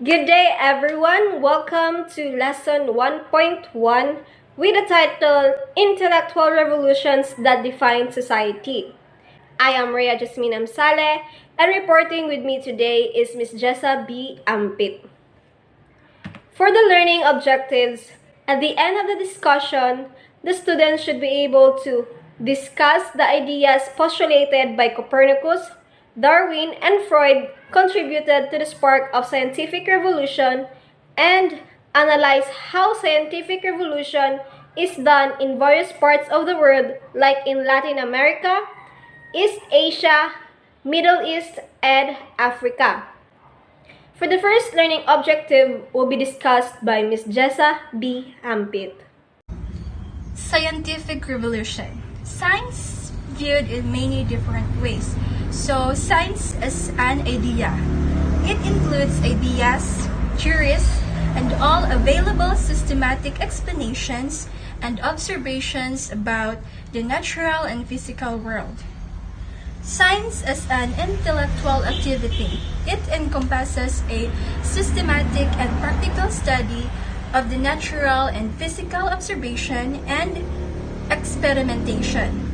Good day, everyone. Welcome to lesson 1.1 with the title Intellectual Revolutions That Define Society. I am Rhea Jasmine Amsale, and reporting with me today is Ms. Jessa B. Ampit. For the learning objectives, at the end of the discussion, the students should be able to discuss the ideas postulated by Copernicus, Darwin, and Freud contributed to the spark of scientific revolution and analyze how scientific revolution is done in various parts of the world like in Latin America, East Asia, Middle East, and Africa. For the first learning objective will be discussed by Ms. Jessa B. Ampit. Scientific revolution. Science viewed in many different ways. So science is an idea. It includes ideas, theories, and all available systematic explanations and observations about the natural and physical world. Science is an intellectual activity. It encompasses a systematic and practical study of the natural and physical observation and experimentation.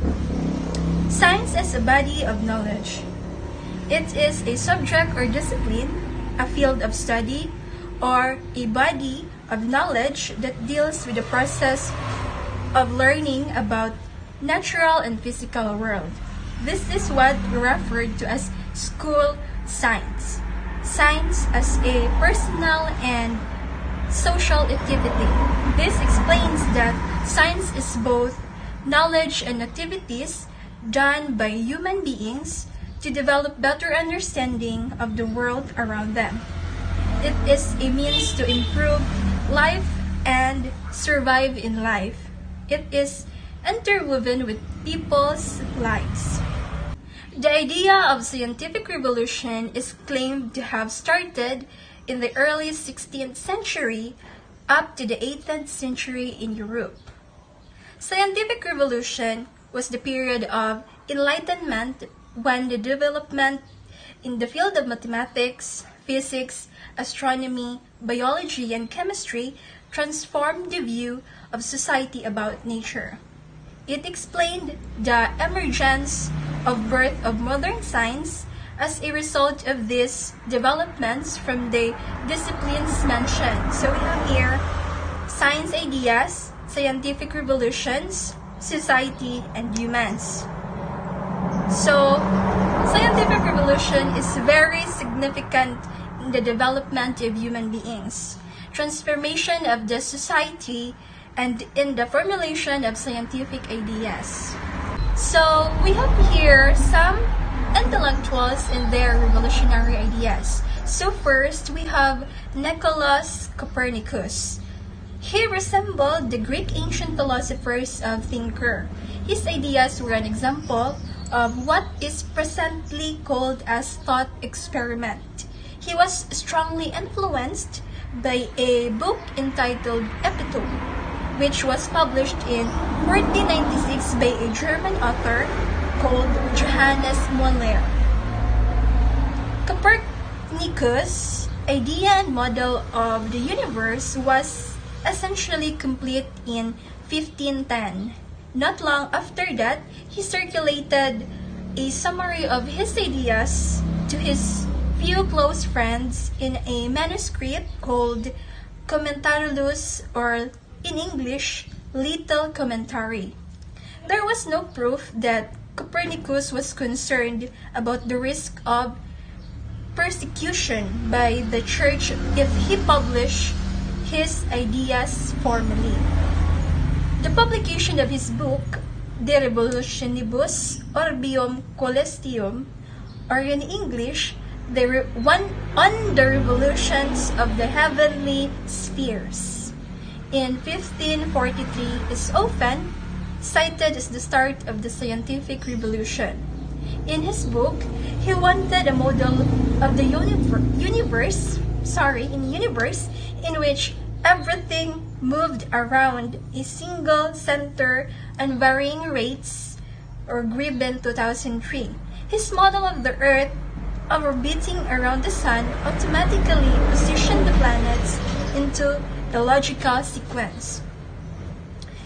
Science is a body of knowledge. It is a subject or discipline, a field of study, or a body of knowledge that deals with the process of learning about natural and physical world. This is what we refer to as school science. Science as a personal and social activity. This explains that science is both knowledge and activities done by human beings to develop better understanding of the world around them. It is a means to improve life and survive in life. It is interwoven with people's lives. The idea of scientific revolution is claimed to have started in the early 16th century up to the 18th century in Europe. Scientific revolution was the period of enlightenment when the development in the field of mathematics, physics, astronomy, biology, and chemistry transformed the view of society about nature. It explained the emergence of birth of modern science as a result of these developments from the disciplines mentioned. So we have here science ideas, scientific revolutions, society, and humans. So, scientific revolution is very significant in the development of human beings, transformation of the society, and in the formulation of scientific ideas. So, we have here some intellectuals and their revolutionary ideas. So first, we have Nicolaus Copernicus. He resembled the Greek ancient philosophers of thinker. His ideas were an example of what is presently called as thought experiment. He was strongly influenced by a book entitled Epitome, which was published in 1496 by a German author called Johannes Muller. Copernicus' idea and model of the universe was essentially complete in 1510. Not long after that, he circulated a summary of his ideas to his few close friends in a manuscript called Commentarulus, or in English, Little Commentary. There was no proof that Copernicus was concerned about the risk of persecution by the church if he published his ideas formally. The publication of his book, De Revolutionibus Orbium Coelestium, or in English, on the revolutions of the heavenly spheres, in 1543 is often cited as the start of the scientific revolution. In his book, he wanted a model of the universe in which everything moved around a single center and varying rates, or Gribben 2003. His model of the Earth of orbiting around the Sun automatically position the planets into a logical sequence.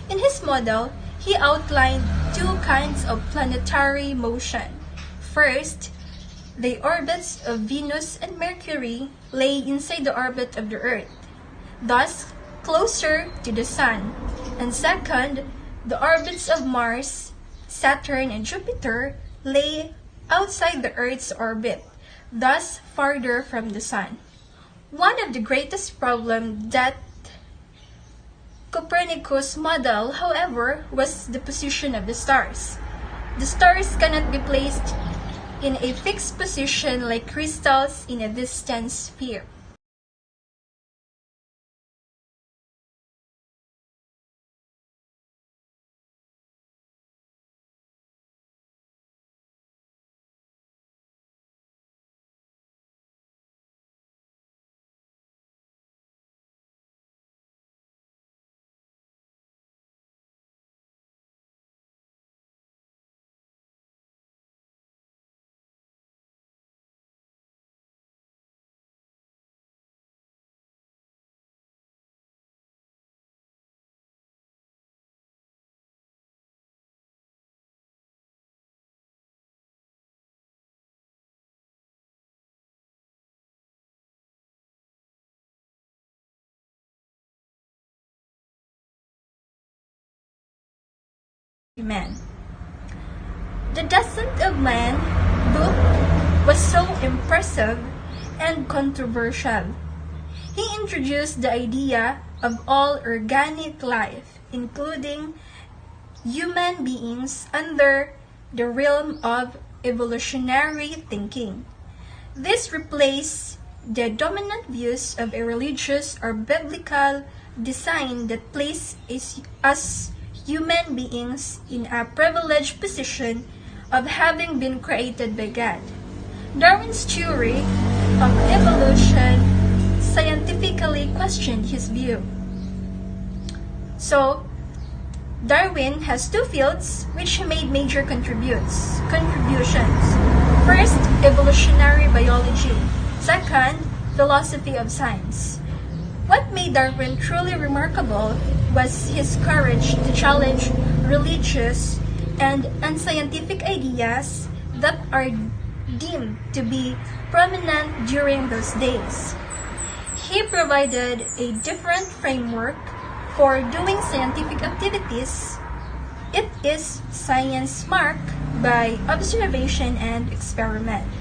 In his model, he outlined two kinds of planetary motion. First, the orbits of Venus and Mercury lay inside the orbit of the Earth, thus closer to the Sun. And second, the orbits of Mars, Saturn, and Jupiter lay outside the Earth's orbit, thus farther from the Sun. One of the greatest problems that Copernicus' model, however, was the position of the stars. The stars cannot be placed in a fixed position like crystals in a distant sphere. Man. The Descent of Man book was so impressive and controversial. He introduced the idea of all organic life, including human beings, under the realm of evolutionary thinking. This replaced the dominant views of a religious or biblical design that placed us human beings in a privileged position of having been created by God. Darwin's theory of evolution scientifically questioned his view. So, Darwin has two fields which made major contributions. First, evolutionary biology. Second, philosophy of science. What made Darwin truly remarkable was his courage to challenge religious and unscientific ideas that are deemed to be prominent during those days. He provided a different framework for doing scientific activities. It is science marked by observation and experiment.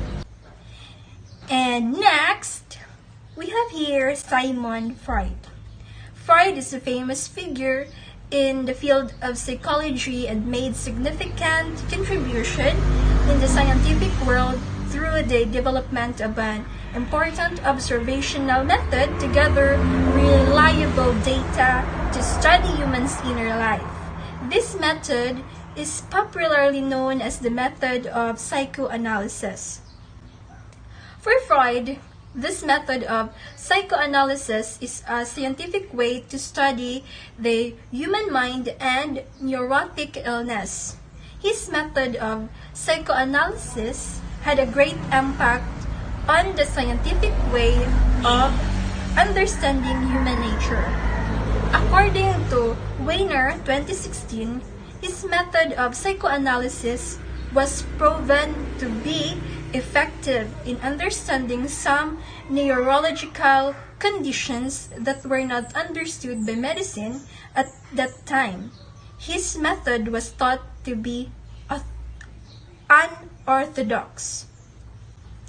And next, we have here Sigmund Freud. Freud is a famous figure in the field of psychology and made significant contribution in the scientific world through the development of an important observational method to gather reliable data to study humans' inner life. This method is popularly known as the method of psychoanalysis. For Freud, this method of psychoanalysis is a scientific way to study the human mind and neurotic illness. His method of psychoanalysis had a great impact on the scientific way of understanding human nature. According to Weiner 2016, his method of psychoanalysis was proven to be effective in understanding some neurological conditions that were not understood by medicine at that time. His method was thought to be unorthodox.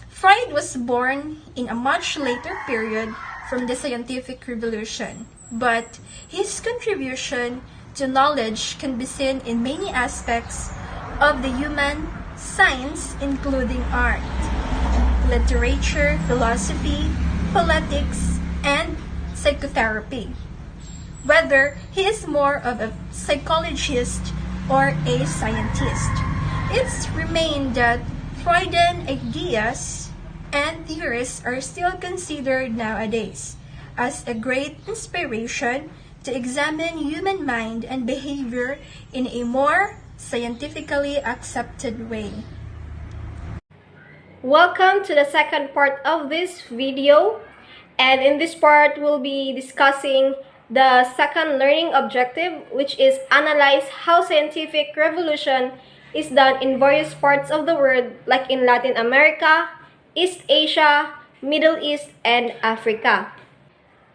Freud was born in a much later period from the scientific revolution, but his contribution to knowledge can be seen in many aspects of the human science, including art, literature, philosophy, politics, and psychotherapy. Whether he is more of a psychologist or a scientist, it's remained that Freudian ideas and theories are still considered nowadays as a great inspiration to examine human mind and behavior in a more scientifically accepted way. Welcome to the second part of this video, and in this part we'll be discussing the second learning objective, which is analyze how scientific revolution is done in various parts of the world, like in Latin America, East Asia, Middle East, and Africa.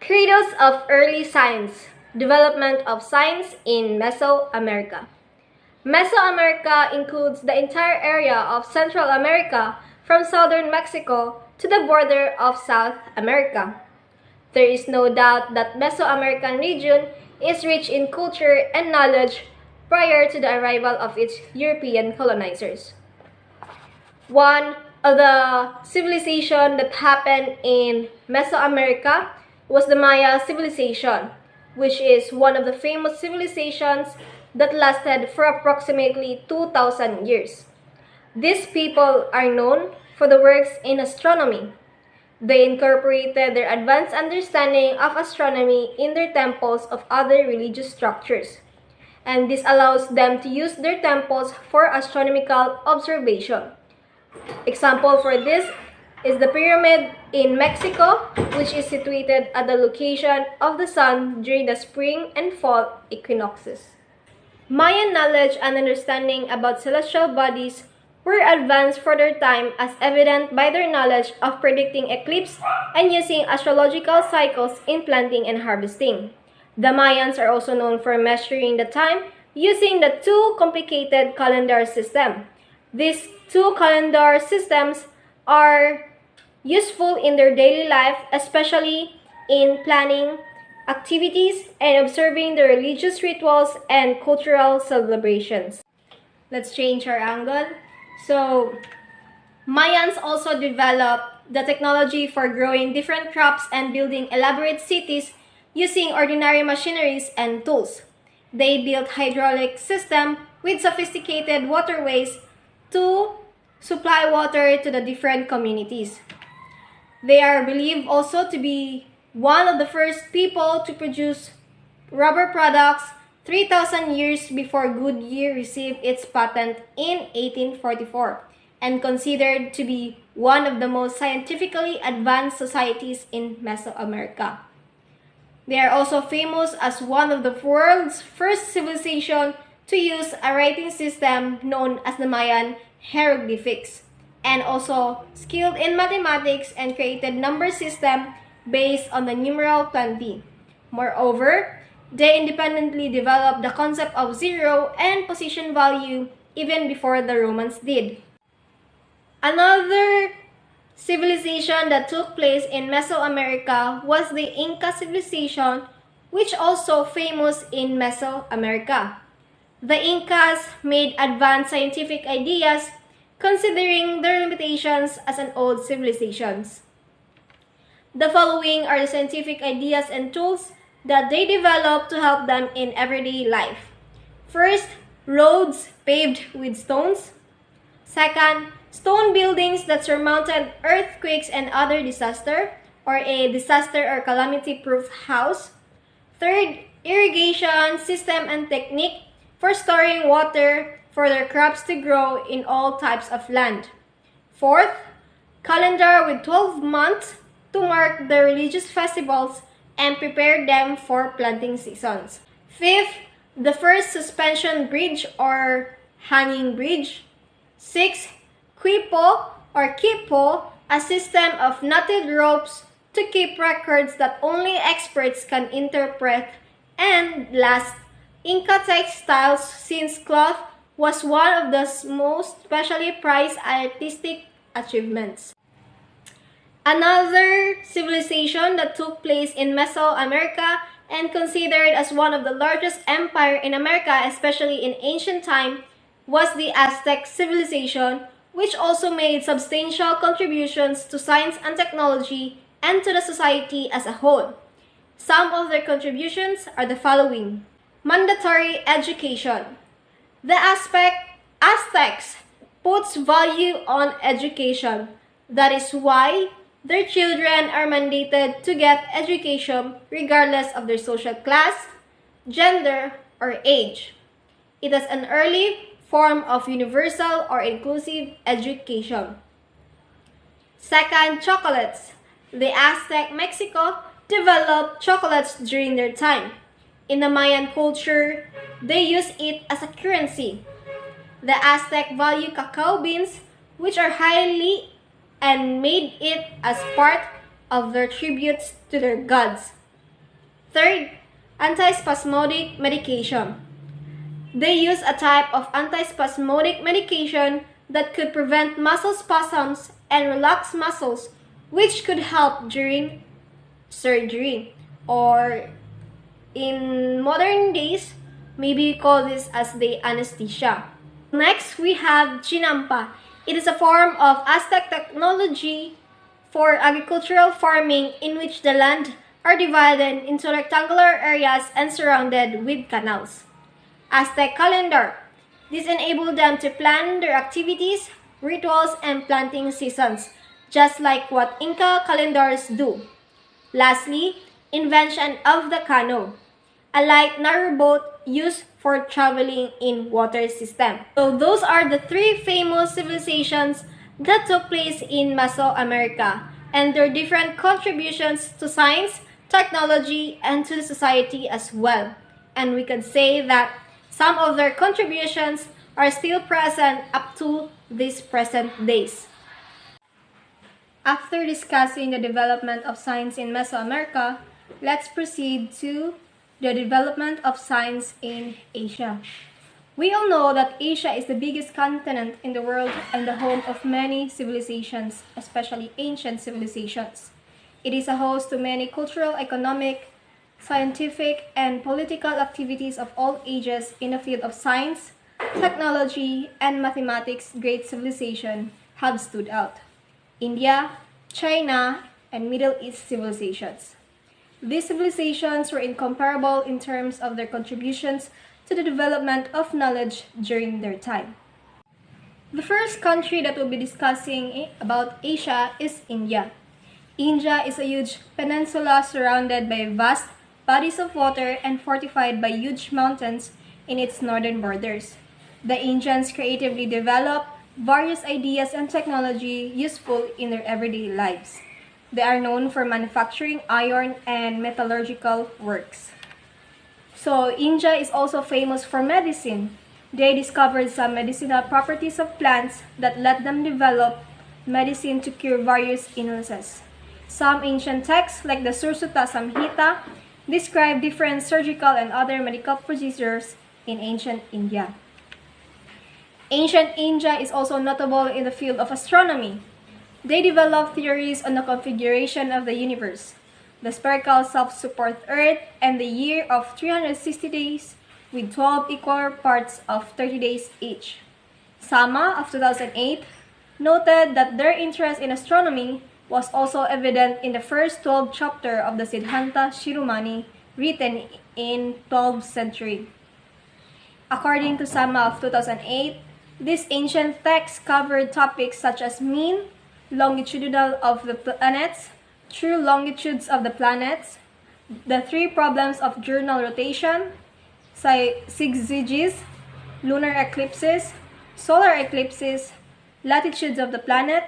Cradles of early science. Development of science in Mesoamerica. Mesoamerica includes the entire area of Central America from southern Mexico to the border of South America. There is no doubt that Mesoamerican region is rich in culture and knowledge prior to the arrival of its European colonizers. One of the civilization that happened in Mesoamerica was the Maya civilization, which is one of the famous civilizations that lasted for approximately 2,000 years. These people are known for the works in astronomy. They incorporated their advanced understanding of astronomy in their temples of other religious structures, and this allows them to use their temples for astronomical observation. Example for this is the pyramid in Mexico, which is situated at the location of the sun during the spring and fall equinoxes. Mayan knowledge and understanding about celestial bodies were advanced for their time, as evident by their knowledge of predicting eclipse and using astrological cycles in planting and harvesting. The Mayans are also known for measuring the time using the two complicated calendar system. These two calendar systems are useful in their daily life, especially in planning activities and observing the religious rituals and cultural celebrations. Let's change our angle. So, Mayans also developed the technology for growing different crops and building elaborate cities using ordinary machineries and tools. They built hydraulic system with sophisticated waterways to supply water to the different communities. They are believed also to be one of the first people to produce rubber products 3,000 years before Goodyear received its patent in 1844, and considered to be one of the most scientifically advanced societies in Mesoamerica. They are also famous as one of the world's first civilization to use a writing system known as the Mayan hieroglyphics, and also skilled in mathematics and created number system based on the numeral 20. Moreover, they independently developed the concept of zero and position value even before the Romans did. Another civilization that took place in Mesoamerica was the Inca civilization, which also famous in Mesoamerica. The Incas made advanced scientific ideas considering their limitations as an old civilization. The following are the scientific ideas and tools that they developed to help them in everyday life. First, roads paved with stones. Second, stone buildings that surmounted earthquakes and other disaster, or a disaster or calamity-proof house. Third, irrigation system and technique for storing water for their crops to grow in all types of land. Fourth, calendar with 12 months to mark the religious festivals and prepare them for planting seasons. Fifth, the first suspension bridge or hanging bridge. Sixth, quipo or kipo, a system of knotted ropes to keep records that only experts can interpret. And last, Inca textiles, since cloth was one of the most specially prized artistic achievements. Another civilization that took place in Mesoamerica and considered as one of the largest empires in America, especially in ancient time, was the Aztec civilization, which also made substantial contributions to science and technology and to the society as a whole. Some of their contributions are the following. Mandatory education. The Aztecs puts value on education. That is why their children are mandated to get education regardless of their social class, gender, or age. It is an early form of universal or inclusive education. Second, chocolates. The Aztec Mexico developed chocolates during their time. In the Mayan culture, they used it as a currency. The Aztec value cacao beans, which are highly and made it as part of their tributes to their gods. Third, antispasmodic medication. They use a type of antispasmodic medication that could prevent muscle spasms and relax muscles, which could help during surgery. Or in modern days, maybe we call this as the anesthesia. Next, we have chinampa. It is a form of Aztec technology for agricultural farming in which the land are divided into rectangular areas and surrounded with canals. Aztec calendar. This enabled them to plan their activities, rituals, and planting seasons, just like what Inca calendars do. Lastly, invention of the canoe, a light narrow boat used for traveling in water system. So those are the three famous civilizations that took place in Mesoamerica and their different contributions to science, technology, and to society as well. And we could say that some of their contributions are still present up to these present days. After discussing the development of science in Mesoamerica, let's proceed to the development of science in Asia. We all know that Asia is the biggest continent in the world and the home of many civilizations, especially ancient civilizations. It is a host to many cultural, economic, scientific, and political activities of all ages in the field of science, technology, and mathematics. Great civilization have stood out: India, China, and Middle East civilizations. These civilizations were incomparable in terms of their contributions to the development of knowledge during their time. The first country that we'll be discussing about Asia is India. India is a huge peninsula surrounded by vast bodies of water and fortified by huge mountains in its northern borders. The Indians creatively developed various ideas and technology useful in their everyday lives. They are known for manufacturing iron and metallurgical works. So India is also famous for medicine. They discovered some medicinal properties of plants that let them develop medicine to cure various illnesses. Some ancient texts, like the Sursutta Samhita, describe different surgical and other medical procedures in ancient India. Ancient India is also notable in the field of astronomy. They developed theories on the configuration of the universe, the spherical self-support Earth, and the year of 360 days with 12 equal parts of 30 days each. Sama of 2008 noted that their interest in astronomy was also evident in the first 12 chapter of the Siddhanta Shiromani, written in 12th century. According to Sama of 2008, this ancient text covered topics such as mean, longitudinal of the planets, true longitudes of the planets, the three problems of diurnal rotation, syzygies, lunar eclipses, solar eclipses, latitudes of the planet,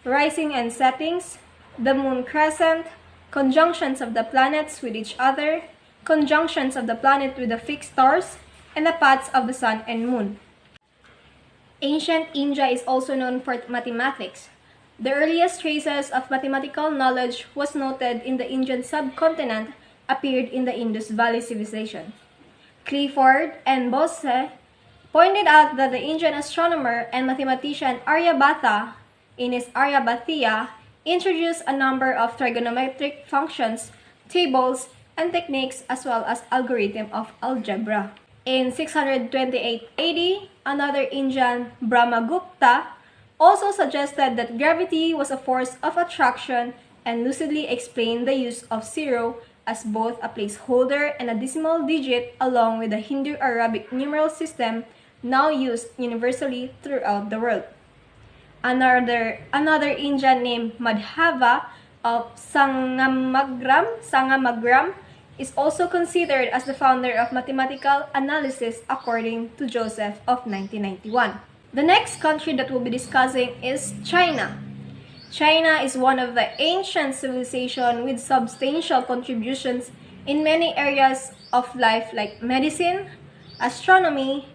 rising and settings, the moon crescent, conjunctions of the planets with each other, conjunctions of the planet with the fixed stars, and the paths of the sun and moon. Ancient India is also known for mathematics. The earliest traces of mathematical knowledge was noted in the Indian subcontinent appeared in the Indus Valley civilization. Clifford and Bose pointed out that the Indian astronomer and mathematician Aryabhatha, in his Aryabhatiya, introduced a number of trigonometric functions, tables, and techniques, as well as algorithm of algebra. In 628 AD, another Indian, Brahmagupta, also suggested that gravity was a force of attraction and lucidly explained the use of zero as both a placeholder and a decimal digit, along with the Hindu-Arabic numeral system now used universally throughout the world. Another Indian named Madhava of Sangamagram is also considered as the founder of mathematical analysis, according to Joseph of 1991. The next country that we'll be discussing is China. China is one of the ancient civilizations with substantial contributions in many areas of life like medicine, astronomy,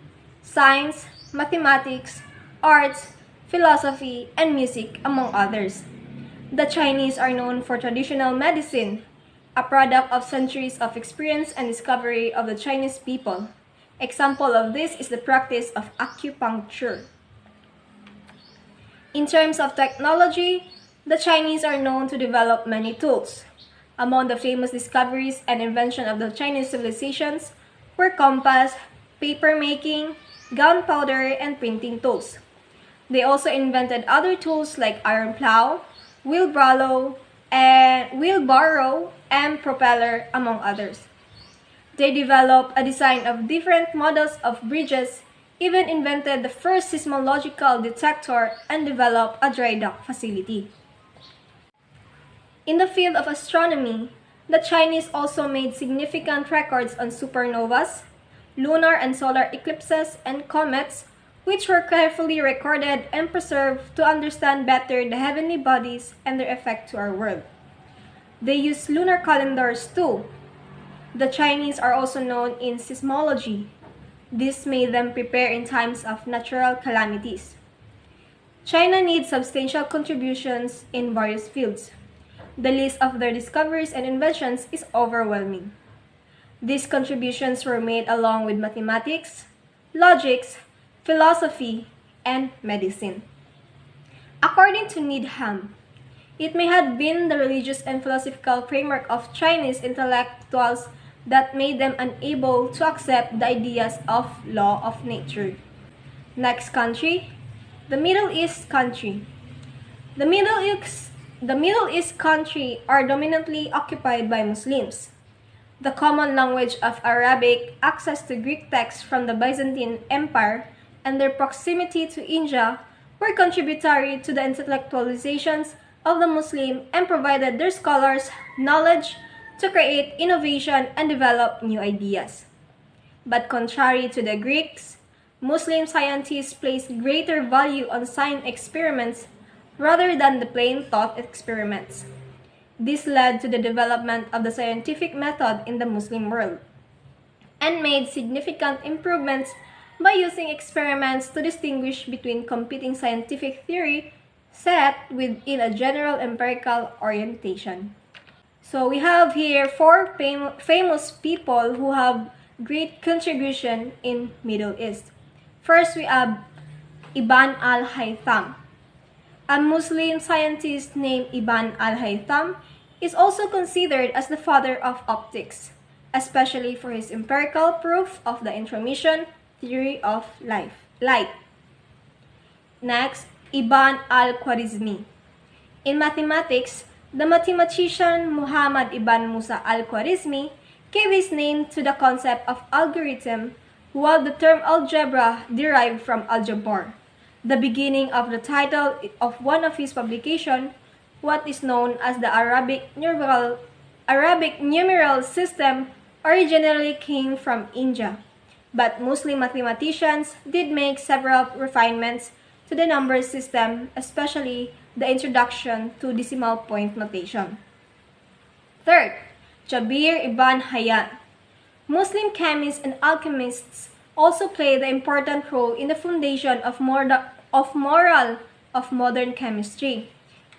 science, mathematics, arts, philosophy, and music, among others. The Chinese are known for traditional medicine, a product of centuries of experience and discovery of the Chinese people. Example of this is the practice of acupuncture. In terms of technology, the Chinese are known to develop many tools. Among the famous discoveries and inventions of the Chinese civilizations were compass, paper making, gunpowder, and printing tools. They also invented other tools like iron plow, wheelbarrow, and propeller, among others. They developed a design of different models of bridges, even invented the first seismological detector, and developed a dry dock facility. In the field of astronomy, the Chinese also made significant records on supernovas, lunar and solar eclipses, and comets, which were carefully recorded and preserved to understand better the heavenly bodies and their effect to our world. They used lunar calendars too. The Chinese are also known in seismology. This made them prepare in times of natural calamities. China needs substantial contributions in various fields. The list of their discoveries and inventions is overwhelming. These contributions were made along with mathematics, logics, philosophy, and medicine. According to Needham, it may have been the religious and philosophical framework of Chinese intellectuals that made them unable to accept the ideas of law of nature. Next country, the Middle East country. The Middle East country are dominantly occupied by Muslims. The common language of Arabic, access to Greek texts from the Byzantine Empire, and their proximity to India were contributory to the intellectualizations of the Muslim and provided their scholars knowledge to create innovation and develop new ideas. But contrary to the Greeks, Muslim scientists placed greater value on science experiments rather than the plain thought experiments. This led to the development of the scientific method in the Muslim world and made significant improvements by using experiments to distinguish between competing scientific theory set within a general empirical orientation. So we have here four famous people who have great contribution in Middle East. First, we have Ibn al-Haytham. A Muslim scientist named Ibn al-Haytham is also considered as the father of optics, especially for his empirical proof of the intromission theory of light. Next, Ibn al-Khwarizmi. In mathematics, the mathematician Muhammad ibn Musa al-Khwarizmi gave his name to the concept of algorithm, while the term algebra derived from algebra, the beginning of the title of one of his publications, what is known as the Arabic numeral system, originally came from India. But Muslim mathematicians did make several refinements to the number system, especially the introduction to decimal point notation. Third, Jabir ibn Hayyan. Muslim chemists and alchemists also played an important role in the foundation of modern chemistry.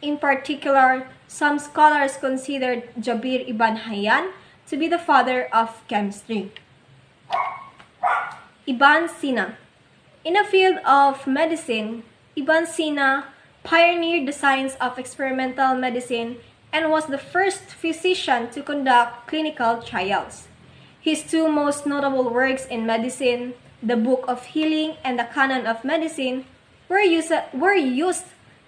In particular, some scholars considered Jabir ibn Hayyan to be the father of chemistry. Ibn Sina. In the field of medicine, Ibn Sina pioneered the science of experimental medicine and was the first physician to conduct clinical trials. His two most notable works in medicine, the Book of Healing and the Canon of Medicine, were used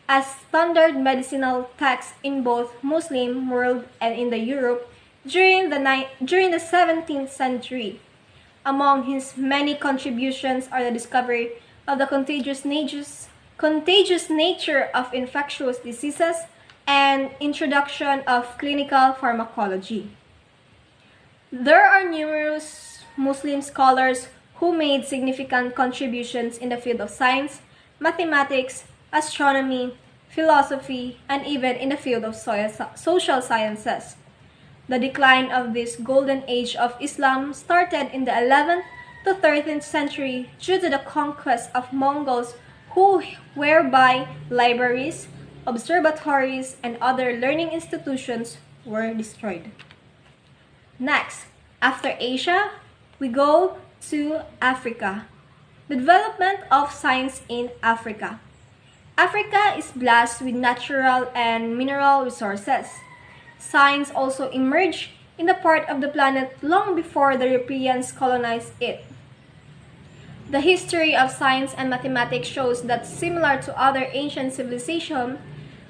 as standard medicinal texts in both Muslim world and in the Europe during the 17th century. Among his many contributions are the discovery of the contagious nature of infectious diseases and introduction of clinical pharmacology. There are numerous Muslim scholars who made significant contributions in the field of science, mathematics, astronomy, philosophy, and even in the field of social sciences. The decline of this golden age of Islam started in the 11th to 13th century due to the conquest of Mongols whereby libraries, observatories, and other learning institutions were destroyed. Next, after Asia, we go to Africa. The development of science in Africa. Africa is blessed with natural and mineral resources. Science also emerged in the part of the planet long before the Europeans colonized it. The history of science and mathematics shows that similar to other ancient civilizations,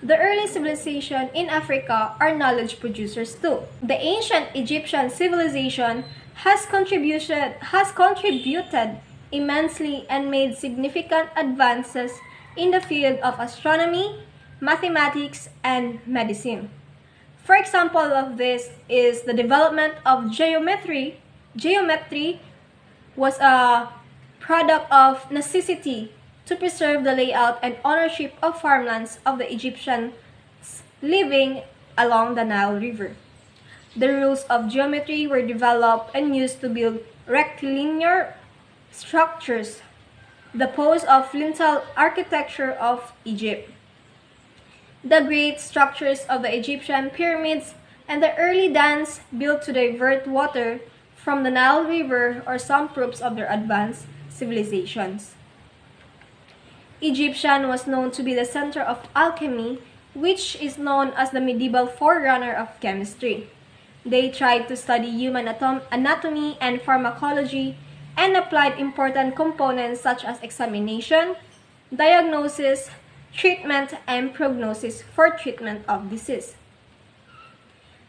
the early civilization in Africa are knowledge producers too. The ancient Egyptian civilization has contributed immensely and made significant advances in the field of astronomy, mathematics, and medicine. For example of this is the development of geometry. Geometry was a product of necessity to preserve the layout and ownership of farmlands of the Egyptians living along the Nile River. The rules of geometry were developed and used to build rectilinear structures, the pose of lintel architecture of Egypt. The great structures of the Egyptian pyramids and the early dams built to divert water from the Nile River are some proofs of their advanced civilizations. Egyptian was known to be the center of alchemy, which is known as the medieval forerunner of chemistry. They tried to study human anatomy and pharmacology and applied important components such as examination, diagnosis, treatment, and prognosis for treatment of disease.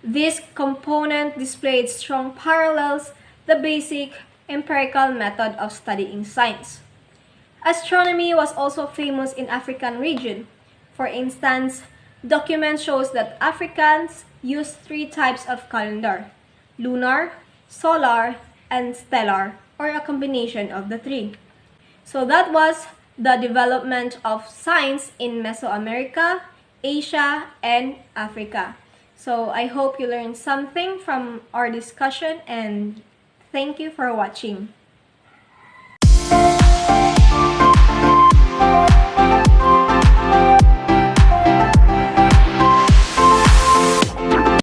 This component displayed strong parallels the basic empirical method of studying science. Astronomy was also famous in African region. For instance, document shows that Africans used 3 types of calendar: lunar, solar, and stellar, or a combination of the 3. So that was the development of science in Mesoamerica, Asia, and Africa. So I hope you learned something from our discussion, and thank you for watching.